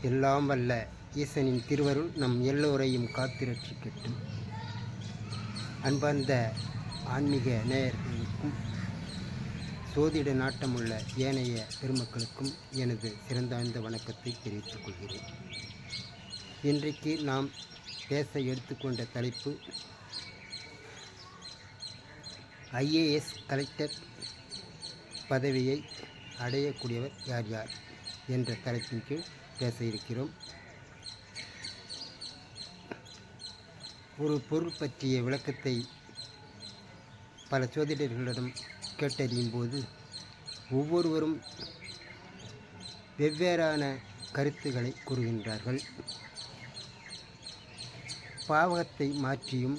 எல்லாம் வல்ல ஈசனின் திருவருள் நம் எல்லோரையும் காத்து ரட்சிக்கட்டும். அன்பார்ந்த ஆன்மீக நேயர்களுக்கும் சோதிட நாட்டமுள்ள ஏனைய பெருமக்களுக்கும் எனது சிறந்தாழ்ந்த வணக்கத்தை தெரிவித்துக் கொள்கிறேன். இன்றைக்கு நாம் பேச எடுத்துக்கொண்ட தலைப்பு ஐஏஎஸ் கலெக்டர் பதவியை அடையக்கூடியவர் யார் யார் என்ற தலைப்பின் கீழ் பேச இருக்கிறோம். ஒரு பொருள் பற்றிய விளக்கத்தை பல சோதிடர்களிடம் கேட்டறியும் போது ஒவ்வொருவரும் வெவ்வேறான கருத்துக்களை கூறுகின்றார்கள். பாவகத்தை மாற்றியும்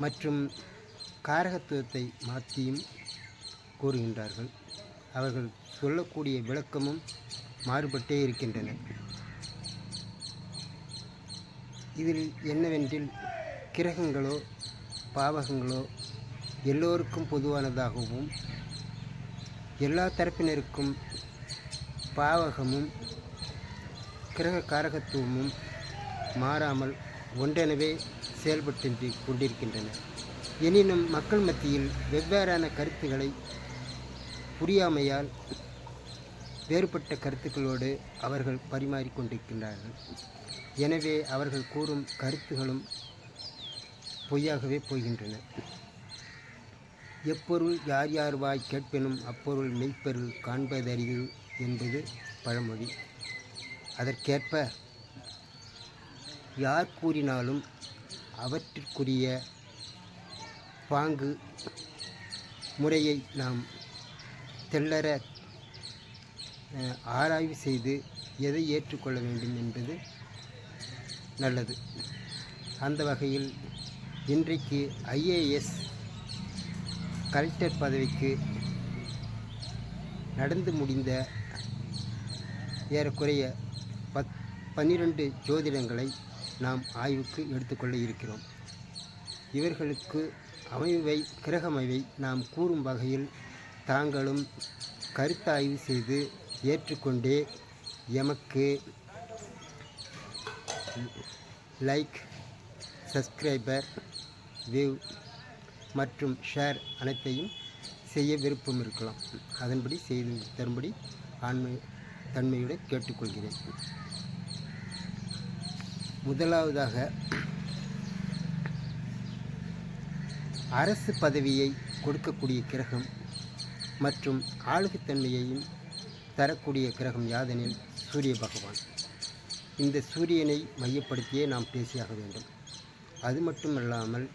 மற்றும் காரகத்துவத்தை மாற்றியும் கூறுகின்றார்கள். அவர்கள் சொல்லக்கூடிய விளக்கமும் மாறுபட்டே இருக்கின்றன. இதில் என்னவென்றில் கிரகங்களோ பாவகங்களோ எல்லோருக்கும் பொதுவானதாகவும் எல்லா தரப்பினருக்கும் பாவகமும் கிரக காரகத்துவமும் மாறாமல் ஒன்றெனவே செயல்பட்டு கொண்டிருக்கின்றன. எனினும் மக்கள் மத்தியில் வெவ்வேறான கருத்துக்களை புரியாமையால் வேறுபட்ட கருத்துக்களோடு அவர்கள் பரிமாறிக்கொண்டிருக்கின்றார்கள். எனவே அவர்கள் கூறும் கருத்துகளும் பொய்யாகவே போகின்றன. எப்பொருள் யார் யார் வாய் கேட்பெனும் அப்பொருள் மெய்ப்பொருள் காண்பதறிவு என்பது பழமொழி. அதற்கேற்ப யார் கூறினாலும் அவற்றிற்குரிய பாங்கு முறையை நாம் தெள்ளற ஆராய்வு செய்து எதை ஏற்றுக்கொள்ள வேண்டும் என்பது நல்லது. அந்த வகையில் இன்றைக்கு ஐஏஎஸ் கலெக்டர் பதவிக்கு நடந்து முடிந்த ஏறக்குறைய 12 ஜோதிடங்களை நாம் ஆய்வுக்கு எடுத்துக்கொள்ள இருக்கிறோம். இவர்களுக்கு கிரகமைவை நாம் கூறும் வகையில் தாங்களும் கருத்தாய்வு செய்து ஏற்றுக்கொண்டே எமக்கு லைக், சப்ஸ்கிரைபர், வியூ மற்றும் ஷேர் அனைத்தையும் செய்ய விருப்பம் இருக்கலாம். அதன்படி செய்து தரும்படி தன்மையுடன் கேட்டுக்கொள்கிறேன். முதலாவதாக அரசு பதவியை கொடுக்கக்கூடிய கிரகம் மற்றும் ஆளுகைத்தன்மையையும் தரக்கூடிய கிரகம் யாதெனில் சூரிய பகவான். இந்த சூரியனை மையப்படுத்தியே நாம் பேசியாக வேண்டும். அது மட்டுமல்லாமல்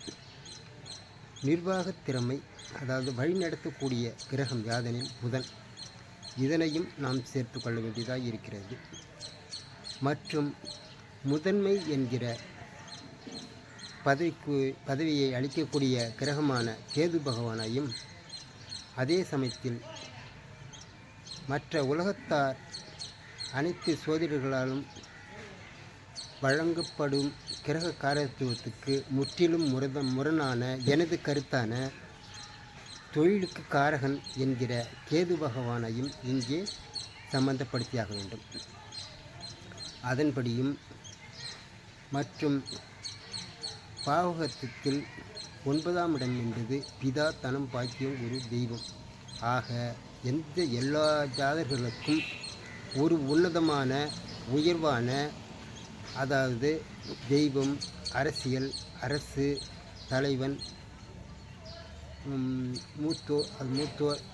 நிர்வாகத் திறமை, அதாவது வழிநடத்தக்கூடிய கிரகம் யாதெனில் புதன். இதனையும் நாம் சேர்த்து கொள்ள வேண்டியதாக இருக்கிறது. மற்றும் முதன்மை என்கிற பதவியை அளிக்கக்கூடிய கிரகமான கேது பகவானையும், அதே சமயத்தில் மற்ற உலகத்தார் அனைத்து சோதிடர்களாலும் வழங்கப்படும் கிரக காரகத்துவத்துக்கு முற்றிலும் முரணான எனது கருத்தான தொழிலுக்கு காரகன் என்கிற கேது பகவானையும் இங்கே சம்பந்தப்படுத்தியாக வேண்டும். அதன்படியும் மற்றும் பாவகத்தில் 9ஆம் இடம் என்பது பிதா, தனம், பாக்கியம், குரு, தெய்வம். ஆக எல்லா ஜாதகர்களுக்கும் ஒரு உன்னதமான உயர்வான, அதாவது தெய்வம், அரசியல், அரசு தலைவன், மூத்தோர்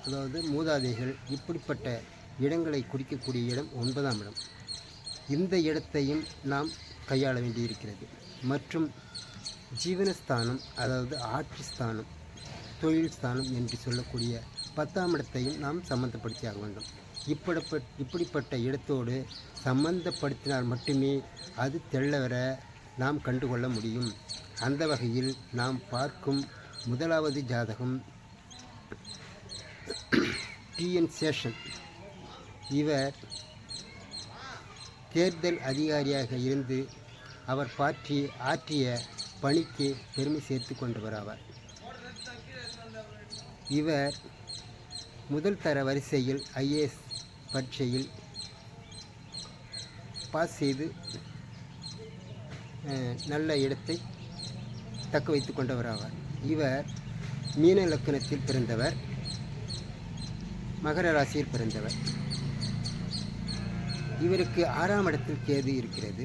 அதாவது மூதாதைகள், இப்படிப்பட்ட இடங்களை குறிக்கக்கூடிய இடம் 9ஆம் இடம். இந்த இடத்தையும் நாம் கையாள வேண்டியிருக்கிறது. மற்றும் ஜீவனஸ்தானம், அதாவது ஆட்சி ஸ்தானம், தொழில் ஸ்தானம் என்று சொல்லக்கூடிய 10ஆம் இடத்தையும் நாம் சம்பந்தப்படுத்தியாக வேண்டும். இப்படிப்பட்ட இடத்தோடு சம்பந்தப்படுத்தினால் மட்டுமே அது தெள்ளவர நாம் கண்டுகொள்ள முடியும். அந்த வகையில் நாம் பார்க்கும் முதலாவது ஜாதகம் டிஎன் சேஷன். இவர் தேர்தல் அதிகாரியாக இருந்து அவர் ஆற்றிய பணிக்கு பெருமை சேர்த்து கொண்டவராவார். இவர் முதல் தர வரிசையில் ஐஏஎஸ் பரீட்சையில் பாஸ் செய்து நல்ல இடத்தை தக்க வைத்து கொண்டவராவார். இவர் மீன லக்கணத்தில் பிறந்தவர், மகர ராசியில் பிறந்தவர். இவருக்கு 6ஆம் இடத்தில் கேது இருக்கிறது.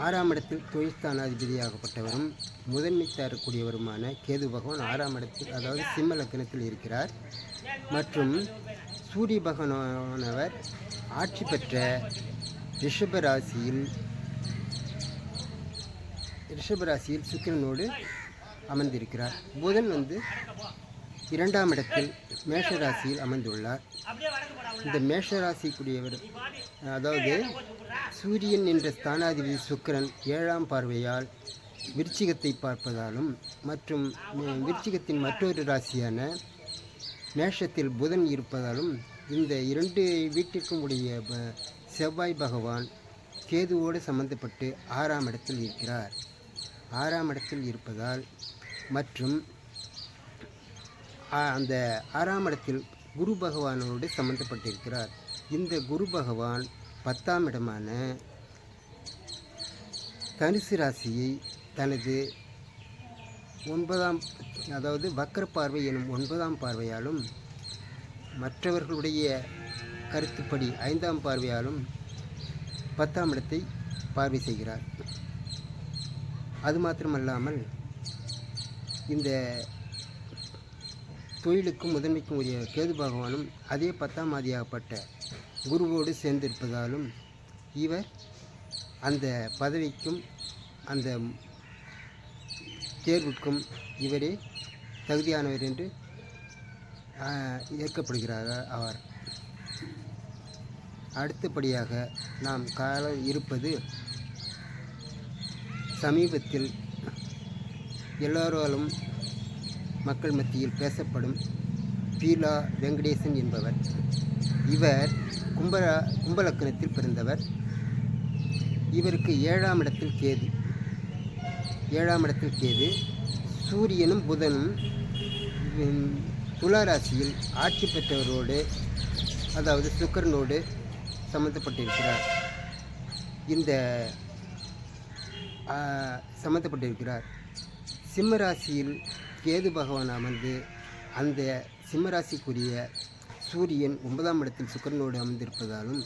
6ஆம் இடத்தில் தொழில்ஸ்தானாதிபதியாகப்பட்டவரும் முதன்மை தரக்கூடியவருமான கேது பகவான் 6ஆம் இடத்தில், அதாவது சிம்ம லக்கணத்தில் இருக்கிறார். மற்றும் சூரிய பகவானவர் ஆட்சி பெற்ற ரிஷபராசியில் சுக்கிரனோடு அமர்ந்திருக்கிறார். புதன் 2ஆம் இடத்தில் மேஷராசியில் அமர்ந்துள்ளார். இந்த மேஷராசிக்குரியவர், அதாவது சூரியன் என்ற ஸ்தானாதிபதி சுக்கிரன் 7ஆம் பார்வையால் விருச்சிகத்தை பார்ப்பதாலும் மற்றும் விருச்சிகத்தின் மற்றொரு ராசியான மேஷத்தில் புதன் இருப்பதாலும் இந்த 2 வீட்டிற்கும் உடைய செவ்வாய் பகவான் கேதுவோடு சம்பந்தப்பட்டு 6ஆம் இடத்தில் இருக்கிறார். 6ஆம் இடத்தில் இருப்பதால் மற்றும் அந்த 6ஆம் இடத்தில் குரு பகவானோடு சம்பந்தப்பட்டிருக்கிறார். இந்த குரு பகவான் 10ஆம் இடமான தனுசு ராசியை தனது 9ஆம், அதாவது வக்கர பார்வை எனும் 9ஆம் பார்வையாலும் மற்றவர்களுடைய கருத்துப்படி 5ஆம் பார்வையாலும் 10ஆம் இடத்தை பார்வை செய்கிறார். அது மாத்திரமல்லாமல் இந்த தொழிலுக்கும் முதன்மைக்கும் உரிய கேது பகவானும் அதே 10ஆம் ஆதியாகப்பட்ட குருவோடு சேர்ந்திருப்பதாலும் இவர் அந்த பதவிக்கும் அந்த தேர்வுக்கும் இவரே தகுதியானவர் என்று ஏற்கப்படுகிறார் ஆவார். அடுத்தபடியாக நாம் காலம் இருப்பது சமீபத்தில் எல்லோராலும் மக்கள் மத்தியில் பேசப்படும் பீலா வெங்கடேசன் என்பவர். இவர் கும்பலக்கணத்தில் பிறந்தவர். இவருக்கு 7ஆம் இடத்தில் கேது. 7ஆம் இடத்தில் கேது. சூரியனும் புதனும் துளாராசியில் ஆட்சி பெற்றவரோடு, அதாவது சுக்கிரனோடு சம்பந்தப்பட்டிருக்கிறார். இந்த சம்பந்தப்பட்டிருக்கிறார். சிம்மராசியில் கேது பகவான் அமர்ந்து அந்த சிம்மராசிக்குரிய சூரியன் 9ஆம் இடத்தில் சுக்கிரனோடு அமர்ந்திருப்பதாலும்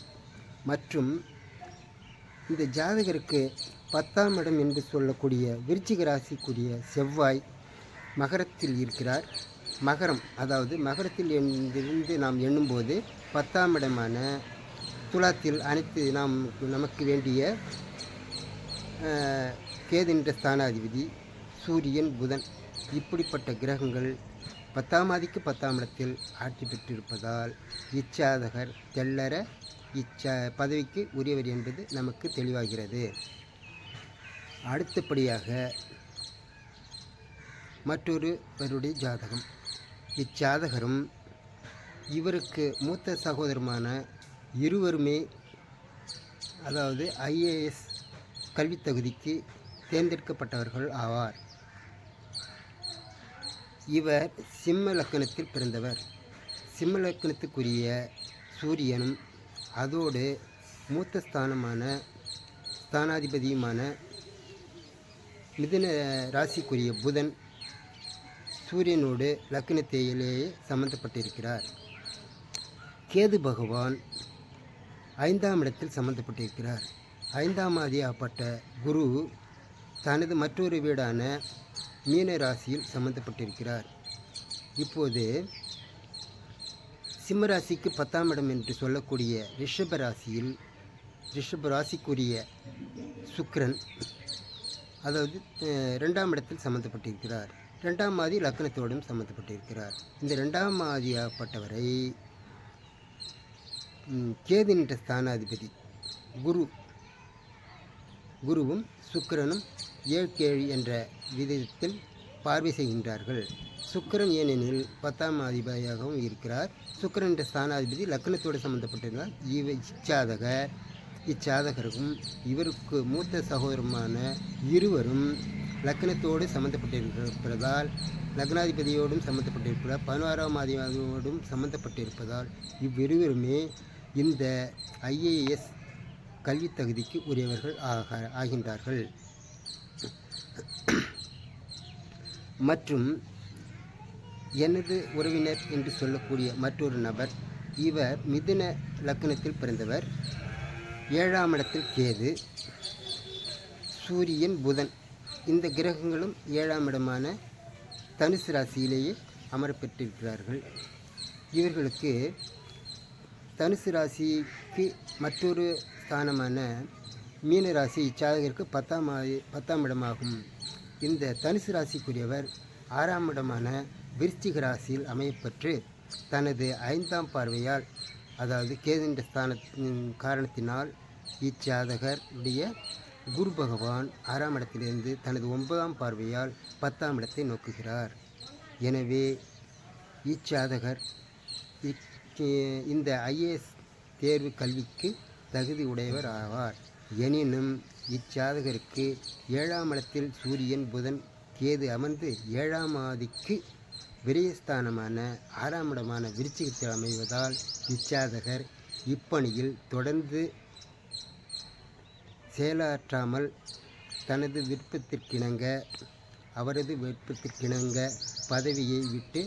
மற்றும் இந்த ஜாதகருக்கு 10ஆம் இடம் என்று சொல்லக்கூடிய விருச்சிக ராசிக்குரிய செவ்வாய் மகரத்தில் இருக்கிறார். மகரம், அதாவது மகரத்தில் இருந்து நாம் எண்ணும்போது 10ஆம் இடமான துலாத்தில் அனைத்து நமக்கு வேண்டிய கேதுன்ற ஸ்தானாதிபதி சூரியன் புதன் இப்படிப்பட்ட கிரகங்கள் 10ஆம் ஆதிக்கு 10ஆம் இடத்தில் ஆட்சி பெற்றிருப்பதால் இச்சாதகர் தெள்ளற பதவிக்கு உரியவர் என்பது நமக்கு தெளிவாகிறது. அடுத்தபடியாக மற்றொருவருடைய ஜாதகம். இச்சாதகரும் இவருக்கு மூத்த சகோதரமான இருவருமே, அதாவது IAS கல்வித் தகுதிக்கு தேர்ந்தெடுக்கப்பட்டவர்கள் ஆவார். இவர் சிம்ம லக்கணத்தில் பிறந்தவர். சிம்ம லக்கணத்துக்குரிய சூரியனும் அதோடு மூத்த ஸ்தானாதிபதியுமான மிதுன ராசிக்குரிய புதன் சூரியனோடு லக்கணத்திலேயே சம்பந்தப்பட்டிருக்கிறார். கேது பகவான் 5ஆம் இடத்தில் சம்பந்தப்பட்டிருக்கிறார். 5ஆம் ஆதியாகப்பட்ட குரு தனது மற்றொரு வீடான மீன ராசியில் சம்பந்தப்பட்டிருக்கிறார். இப்போது சிம்மராசிக்கு 10ஆம் இடம் என்று சொல்லக்கூடிய ரிஷப ராசிக்குரிய சுக்கிரன், அதாவது 2ஆம் இடத்தில் சம்பந்தப்பட்டிருக்கிறார். 2ஆம் ஆதி லக்னத்தோடும் சம்பந்தப்பட்டிருக்கிறார். இந்த 2ஆம் ஆதியாகப்பட்டவரை கேது என்ற ஸ்தானாதிபதி குருவும் சுக்கிரனும் 7-7 என்ற விதத்தில் பார்வை செய்கின்றார்கள். சுக்கிரன் ஏனெனில் 10ஆம் அதிபதியாகவும் இருக்கிறார். சுக்கிரன் என்ற ஸ்தானாதிபதி லக்னத்தோடு சம்பந்தப்பட்டிருந்தால் இச்சாதகருக்கும் இவருக்கு மூத்த சகோதரமான இருவரும் லக்னத்தோடு சம்பந்தப்பட்டிருப்பதால், லக்னாதிபதியோடும் சம்பந்தப்பட்டிருப்பதால், 16ஆம் அதிபதியோடும் சம்பந்தப்பட்டிருப்பதால் இவ்விருவருமே இந்த IAS கல்வி தகுதிக்கு உரியவர்கள் ஆகின்றார்கள். மற்றும் எனது உறவினர் என்று சொல்லக்கூடிய மற்றொரு நபர், இவர் மிதுன லக்னத்தில் பிறந்தவர். 7ஆம் இடத்தில் கேது, சூரியன், புதன் இந்த கிரகங்களும் 7ஆம் இடமான தனுசு ராசியிலேயே அமரப்பெற்றிருக்கிறார்கள். இவர்களுக்கு தனுசு ராசிக்கு மற்றொரு ஸ்தானமான மீன ராசி இச்சாதகருக்கு 10ஆம் இடமாகும். இந்த தனுசு ராசிக்குரியவர் 6ஆம் இடமான விருச்சிக ராசியில் அமையப்பெற்று தனது 5ஆம் பார்வையால், அதாவது கேதுன்ற ஸ்தானத்தின் காரணத்தினால் இச்சாதகருடைய குரு பகவான் 6ஆம் இடத்திலிருந்து தனது 9ஆம் பார்வையால் 10ஆம் இடத்தை நோக்குகிறார். எனவே இச்சாதகர் இந்த ஐஏஎஸ் தேர்வு கல்விக்கு தகுதி உடையவர் ஆவார். எனினும் இச்சாதகருக்கு 7ஆம் இடத்தில் சூரியன், புதன், கேது அமர்ந்து 7ஆம் ஆதிக்கு விரயஸ்தானமான 6ஆம் இடமான விருச்சிகத்தில் அமைவதால் இச்சாதகர் இப்பணியில் தொடர்ந்து செயலாற்றாமல் அவரது விருப்பத்திற்கிணங்க பதவியை விட்டு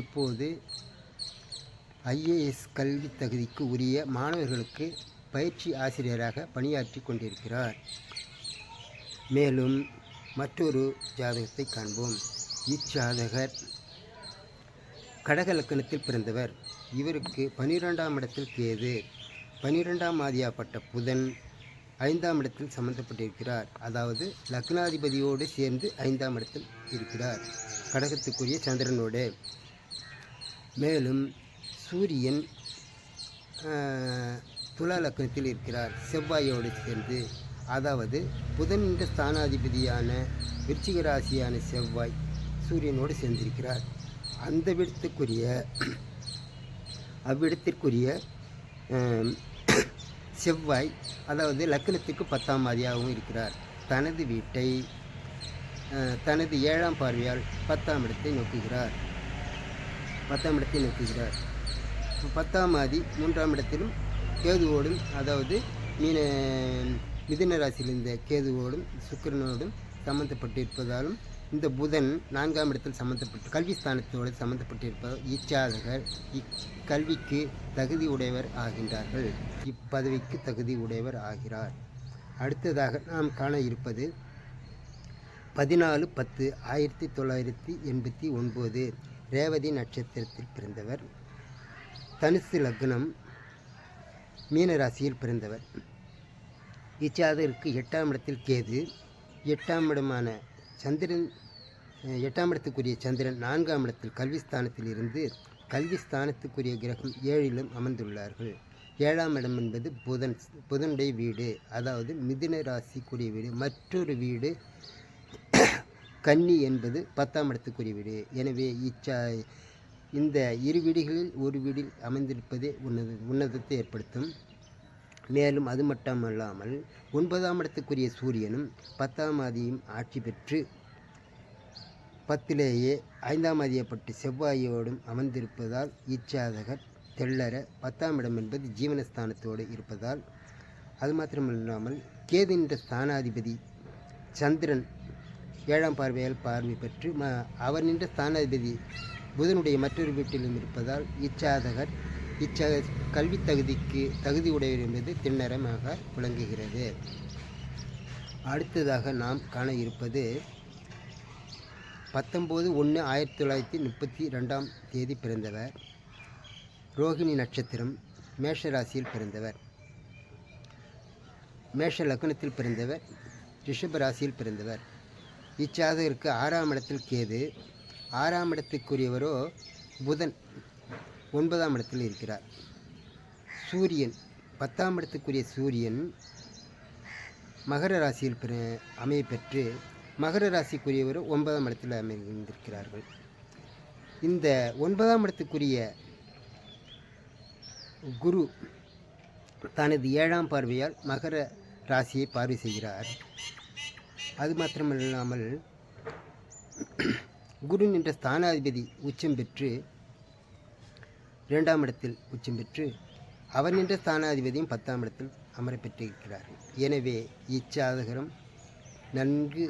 இப்போது ஐஏஎஸ் கல்வி தகுதிக்கு உரிய மாணவர்களுக்கு பயிற்சி ஆசிரியராக பணியாற்றி கொண்டிருக்கிறார். மேலும் மற்றொரு ஜாதகத்தை காண்போம். இச்சாதகர் கடக லக்கணத்தில் பிறந்தவர். இவருக்கு 12ஆம் இடத்தில் கேது, 12ஆம் ஆதியாப்பட்ட புதன் 5ஆம் இடத்தில் சம்பந்தப்பட்டிருக்கிறார். அதாவது லக்னாதிபதியோடு சேர்ந்து 5ஆம் இடத்தில் இருக்கிறார், கடகத்துக்குரிய சந்திரனோடு. மேலும் சூரியன் துலா லக்னத்தில் இருக்கிறார், செவ்வாயோடு சேர்ந்து. அதாவது புதன் என்ற ஸ்தானாதிபதியான விருச்சிக ராசியான செவ்வாய் சூரியனோடு சேர்ந்திருக்கிறார். அவ்விடத்திற்குரிய செவ்வாய், அதாவது லக்னத்துக்கு 10ஆம் அதியாகவும் இருக்கிறார். தனது வீட்டை தனது 7ஆம் பார்வையால் 10ஆம் இடத்தை நோக்குகிறார். 10ஆம் ஆதி 3ஆம் இடத்திலும் கேதுவோடும், அதாவது மிதுன ராசியில் இருந்த கேதுவோடும் சுக்கிரனோடும் சம்பந்தப்பட்டிருப்பதாலும், இந்த புதன் 4ஆம் இடத்தில் கல்வி ஸ்தானத்தோடு சம்பந்தப்பட்டிருப்பதால் இச்சாதகர் இக்கல்விக்கு தகுதி உடையவர் ஆகின்றார்கள், இப்பதவிக்கு தகுதி உடையவர் ஆகிறார். அடுத்ததாக நாம் காண இருப்பது 14/10/1989 ரேவதி நட்சத்திரத்தில் பிறந்தவர். தனுசு லக்னம், மீன ராசியில் பிறந்தவர். இச்சாதகருக்கு 8ஆம் இடத்தில் கேது, 8ஆம் இடமான சந்திரன், 8ஆம் இடத்துக்குரிய சந்திரன் 4ஆம் இடத்தில் கல்விஸ்தானத்தில் இருந்து கல்வி ஸ்தானத்துக்குரிய கிரகம் 7லும் அமர்ந்துள்ளார்கள். 7ஆம் இடம் என்பது புதனுடைய வீடு, அதாவது மிதுன ராசிக்குரிய வீடு. மற்றொரு வீடு கன்னி என்பது 10ஆம் இடத்துக்குரிய வீடு. எனவே இந்த இரு வீடுகளில் ஒரு வீடில் அமைந்திருப்பதே உன்னதத்தை ஏற்படுத்தும். மேலும் அது மட்டுமல்லாமல் 9ஆம் இடத்துக்குரிய சூரியனும் 10ஆம் ஆதியும் ஆட்சி பெற்று 10லேயே 5ஆம் ஆதியப்பட்டு செவ்வாயோடும் அமர்ந்திருப்பதால் இச்சாதகர் தெள்ளற 10ஆம் இடம் என்பது ஜீவனஸ்தானத்தோடு இருப்பதால், அது மாத்திரமில்லாமல் கேது என்ற ஸ்தானாதிபதி சந்திரன் 7ஆம் பார்வையால் பார்வை பெற்று அவர் நின்ற ஸ்தானாதிபதி புதனுடைய மற்றொரு வீட்டிலும் இருப்பதால் இச்சாதகர் கல்வி தகுதிக்கு தகுதி உடையவர் என்பது திண்ணறமாக விளங்குகிறது. அடுத்ததாக நாம் காண இருப்பது 19/1/1932 பிறந்தவர். ரோகிணி நட்சத்திரம், மேஷ ராசியில் பிறந்தவர். மேஷ லக்னத்தில் பிறந்தவர், ரிஷப ராசியில் பிறந்தவர். இச்சாதகருக்கு 6ஆம் இடத்தில் கேது, 6ஆம் இடத்துக்குரியவரோ புதன் 9ஆம் இடத்தில் இருக்கிறார். சூரியன் 10ஆம் இடத்துக்குரிய சூரியன் மகர ராசியில் அமைய பெற்று மகர ராசிக்குரியவர் 9ஆம் இடத்தில் அமைந்திருக்கிறார்கள். இந்த 9ஆம் இடத்துக்குரிய குரு தனது 7ஆம் பார்வையால் மகர ராசியை பார்வை செய்கிறார். அது மாத்திரமில்லாமல் குரு என்ற ஸ்தானாதிபதி உச்சம் பெற்று 2ஆம் இடத்தில் உச்சம் பெற்று அவர் நின்ற ஸ்தானாதிபதியும் 10ஆம் இடத்தில் அமர பெற்றிருக்கிறார்கள். எனவே இச்சாதகரும் நன்கு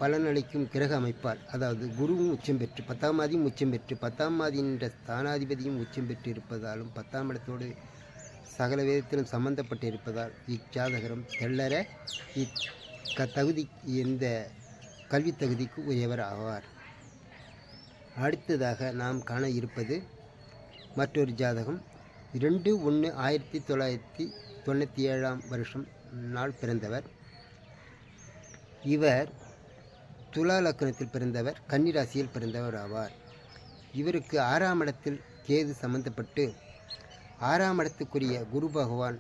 பலனளிக்கும் கிரக அமைப்பால், அதாவது குருவும் உச்சம் பெற்று 10ஆம் ஆதியும் உச்சம் பெற்று 10ஆம் ஆதி என்ற ஸ்தானாதிபதியும் உச்சம் பெற்று இருப்பதாலும் 10ஆம் இடத்தோடு சகல விதத்திலும் சம்பந்தப்பட்டு இருப்பதால் இச்சாதகரும் தெள்ளற தகுதி இந்த கல்வி தகுதிக்கு உரியவர் ஆவார். அடுத்ததாக நாம் காண இருப்பது மற்றொரு ஜாதகம். 2/1/1997 வருஷம் நாள் பிறந்தவர். இவர் துலா லக்னத்தில் பிறந்தவர், கன்னி ராசியில் பிறந்தவர் ஆவார். இவருக்கு 6ஆம் இடத்தில் கேது சம்பந்தப்பட்டு 6ஆம் இடத்துக்குரிய குரு பகவான்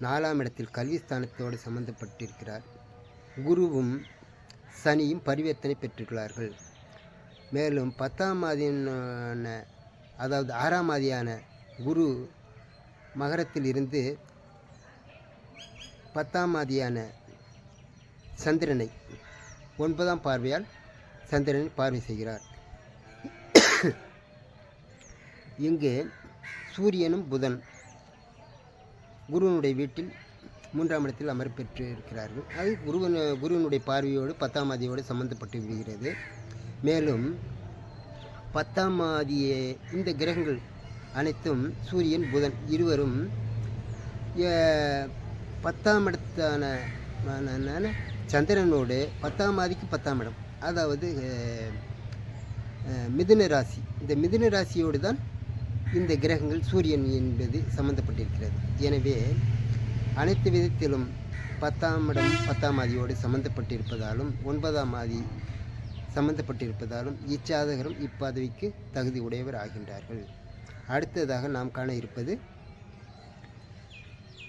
4ஆம் இடத்தில் கல்விஸ்தானத்தோடு சம்பந்தப்பட்டிருக்கிறார். குருவும் சனியும் பரிவர்த்தனை பெற்றுள்ளார்கள். மேலும் 10ஆம் ஆதியான, அதாவது 6ஆம் ஆதியான குரு மகரத்தில் இருந்து 10ஆம் ஆதியான சந்திரனை 9ஆம் பார்வையால் சந்திரனை பார்வை செய்கிறார். இங்கு சூரியனும் புதன் குருவனுடைய வீட்டில் 3ஆம் இடத்தில் அமர் பெற்று இருக்கிறார்கள். அது குருவனுடைய பார்வையோடு 10ஆம் ஆதியோடு சம்பந்தப்பட்டு விடுகிறது. மேலும் 10ஆம் ஆதிய இந்த கிரகங்கள் அனைத்தும் சூரியன் புதன் இருவரும் 10ஆம் இடத்தான சந்திரனோடு 10ஆம் ஆதிக்கு 10ஆம் இடம், அதாவது மிதுன ராசி, இந்த மிதுன ராசியோடு தான் இந்த கிரகங்கள் சூரியன் என்பது சம்பந்தப்பட்டிருக்கிறது. எனவே அனைத்து விதத்திலும் 10ஆம் இடம் 10ஆம் ஆதியோடு சம்பந்தப்பட்டிருப்பதாலும் 9ஆம் ஆதி சம்பந்தப்பட்டிருப்பதாலும் இச்சாதகரும் இப்பதவிக்கு தகுதி உடையவர் ஆகின்றார்கள். அடுத்ததாக நாம் காண இருப்பது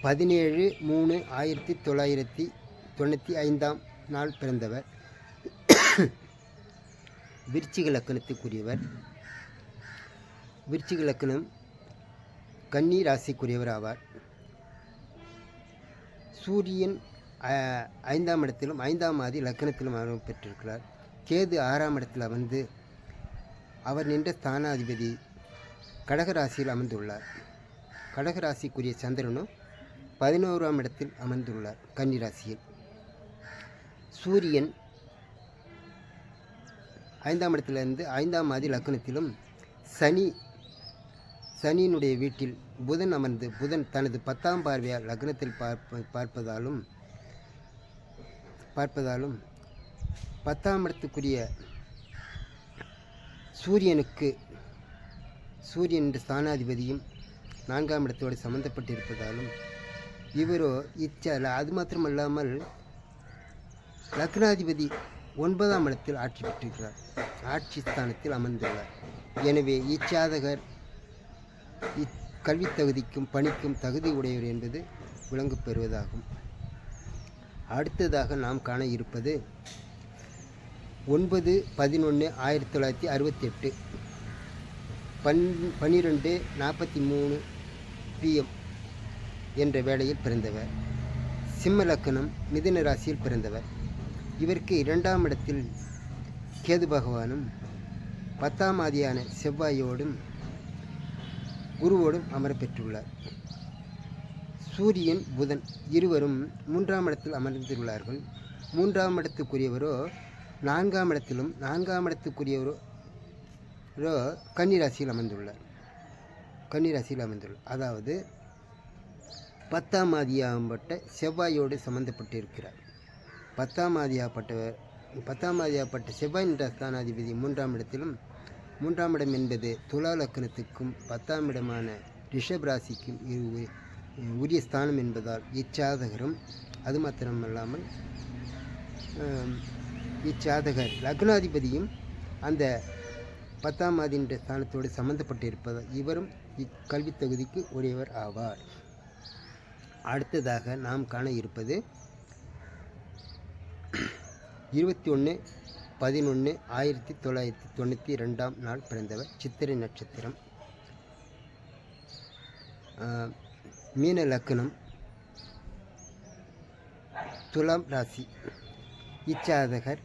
17/3/1995 நாள் பிறந்தவர். விருச்சிக லக்கணத்துக்குரியவர். விருச்சிக லக்கணம் கன்னி ராசிக்குரியவர் ஆவார். சூரியன் 5ஆம் இடத்திலும் 5ஆம் ஆதி லக்கணத்திலும் அமர்வு பெற்றிருக்கிறார். கேது 6ஆம் இடத்தில் அமர்ந்து அவர் நின்ற ஸ்தானாதிபதி கடகராசியில் அமர்ந்துள்ளார். கடகராசிக்குரிய சந்திரனும் 11ஆம் இடத்தில் அமர்ந்துள்ளார் கன்னி ராசியில். சூரியன் 5ஆம் இடத்திலிருந்து 5ஆம் ஆதி லக்கணத்திலும் சனியினுடைய வீட்டில் புதன் அமர்ந்து புதன் தனது 10ஆம் பார்வையால் லக்னத்தில் பார்ப்பதாலும் 10ஆம் இடத்துக்குரிய சூரியன் என்ற ஸ்தானாதிபதியும் 4ஆம் இடத்தோடு சம்பந்தப்பட்டிருப்பதாலும் இவரோ அது மாத்திரமல்லாமல் லக்னாதிபதி 9ஆம் இடத்தில் ஆட்சி பெற்றிருக்கிறார், ஆட்சி ஸ்தானத்தில் அமர்ந்துள்ளார். எனவே இச்சாதகர் கல்வி தகுதிக்கும் பணிக்கும் தகுதி உடையவர் என்பது விளங்கு பெறுவதாகும். அடுத்ததாக நாம் காண இருப்பது 9/11/1968 12:43 PM என்ற வேளையில் பிறந்தவர். சிம்ம லக்கணம் மிதுன ராசியில் பிறந்தவர். இவருக்கு 2ஆம் இடத்தில் கேது பகவானும் 10ஆம் ஆதியான செவ்வாயோடும் குருவோடும் அமர பெற்றுள்ளார். சூரியன் புதன் இருவரும் 3ஆம் இடத்தில் அமர்ந்துள்ளார்கள். 3ஆம் இடத்துக்குரியவரோ 4ஆம் இடத்திலும் 4ஆம் இடத்துக்குரியவரோ கன்னிராசியில் அமர்ந்துள்ளார். அதாவது 10ஆம் ஆதியாகப்பட்ட செவ்வாயோடு சம்பந்தப்பட்டிருக்கிறார். 10ஆம் ஆதியாகப்பட்ட செவ்வாய் என்ற ஸ்தானாதிபதி 3ஆம் இடத்திலும், 3ஆம் இடம் என்பது துலா லக்கணத்துக்கும் 10ஆம் இடமான ரிஷப் ராசிக்கும் உரிய ஸ்தானம் என்பதால் இச்சாதகரும், அது மாத்திரமல்லாமல் இச்சாதகர் லக்னாதிபதியும் அந்த 10ஆம் ஆதி என்ற ஸ்தானத்தோடு சம்பந்தப்பட்டிருப்பதால் இவரும் இக்கல்வி தகுதிக்கு உரியவர் ஆவார். அடுத்ததாக நாம் காண இருப்பது 21/11/1992 நாள் பிறந்தவர். சித்திரை நட்சத்திரம், மீன லக்னம், துலாம் ராசி. இச்சாதகர்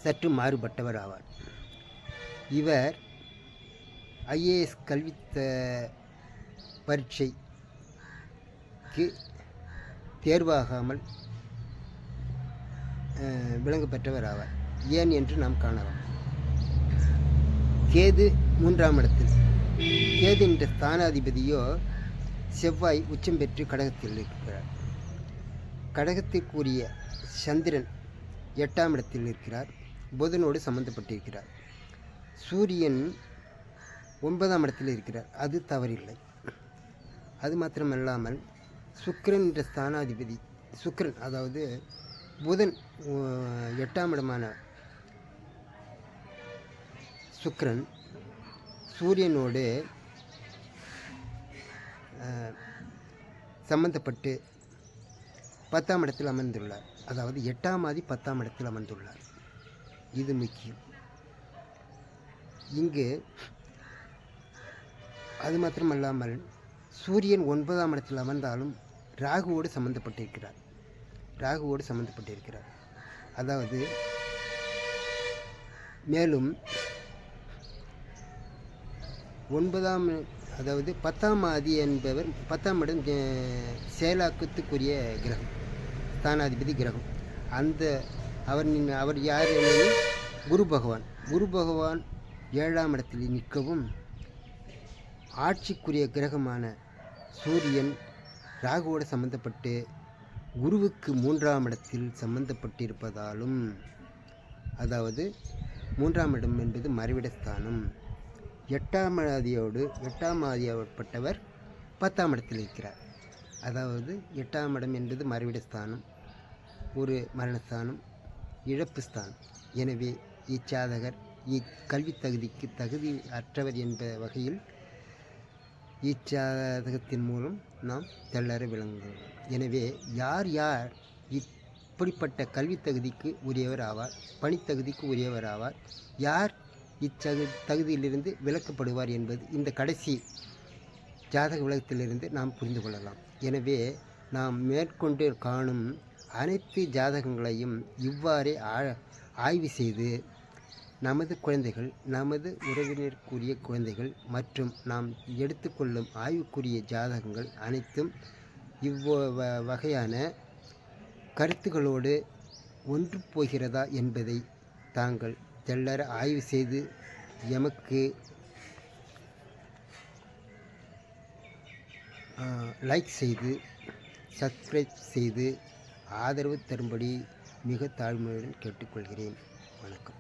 சற்று மாறுபட்டவர் ஆவார். இவர் IAS பரீட்சைக்கு தேர்வாகாமல் விலங்கு பெற்றவர் ஆவார். ஏன் என்று நாம் காணலாம். கேது 3ஆம் இடத்தில். கேது என்ற ஸ்தானாதிபதியோ செவ்வாய் உச்சம் பெற்று கடகத்தில் இருக்கிறார். கடகத்திற்குரிய சந்திரன் 8ஆம் இடத்தில் இருக்கிறார். புதனோடு சம்பந்தப்பட்டிருக்கிறார். சூரியன் 9ஆம் இடத்தில் இருக்கிறார். அது தவறில்லை. அது மாத்திரமல்லாமல் சுக்கிரன் என்ற ஸ்தானாதிபதி, சுக்கிரன் அதாவது புதன் 8ஆம் இடமான சுக்கிரன் சூரியனோடு சம்பந்தப்பட்டு 10ஆம் இடத்தில் அமர்ந்துள்ளார். அதாவது 8ஆம் ஆதி 10ஆம் இடத்தில் அமர்ந்துள்ளார். இது முக்கியம். இங்கு அது மாத்திரமல்லாமல் சூரியன் 9ஆம் இடத்தில் அமர்ந்தாலும் ராகுவோடு சம்பந்தப்பட்டிருக்கிறார். அதாவது மேலும் 10ஆம் ஆதி என்பவர் 10ஆம் இடம் செயலாக்கத்துக்குரிய கிரகம், ஸ்தானாதிபதி கிரகம். அந்த அவர் யார் என்பது குரு பகவான். குரு பகவான் 7ஆம் இடத்தில் நிற்கவும் ஆட்சிக்குரிய கிரகமான சூரியன் ராகுவோடு சம்பந்தப்பட்டு குருவுக்கு 3ஆம் இடத்தில் சம்பந்தப்பட்டிருப்பதாலும், அதாவது 3ஆம் இடம் என்பது மறைவிடஸ்தானம். 8ஆம் ஆதியாகப்பட்டவர் 10ஆம் இடத்தில் இருக்கிறார். அதாவது 8ஆம் இடம் என்பது மறைவிடஸ்தானம், ஒரு மரணஸ்தானம், இழப்பு ஸ்தானம். எனவே இச்சாதகர் இக்கல்வி தகுதிக்கு தகுதி அற்றவர் என்ற வகையில் இச்சாதகத்தின் மூலம் நாம் தெள்ளற விளங்குகிறோம். எனவே யார் இப்படிப்பட்ட கல்வி தகுதிக்கு உரியவர் ஆவார், பணித்தகுதிக்கு உரியவர் ஆவார், யார் தகுதியிலிருந்து விலக்கப்படுவார் என்பது இந்த கடைசி ஜாதக விளக்கத்திலிருந்து நாம் புரிந்து கொள்ளலாம். எனவே நாம் மேற்கொண்டு காணும் அனைத்து ஜாதகங்களையும் இவ்வாறே ஆய்வு செய்து நமது குழந்தைகள், நமது உறவினருக்குரிய குழந்தைகள் மற்றும் நாம் எடுத்துக்கொள்ளும் ஆய்வுக்குரிய ஜாதகங்கள் அனைத்தும் வகையான கருத்துக்களோடு ஒன்று போகிறதா என்பதை தாங்கள் தெள்ளற ஆய்வு செய்து எமக்கு லைக் செய்து சப்ஸ்கிரைப் செய்து ஆதரவு தரும்படி மிக தாழ்மையுடன் கேட்டுக்கொள்கிறேன். வணக்கம்.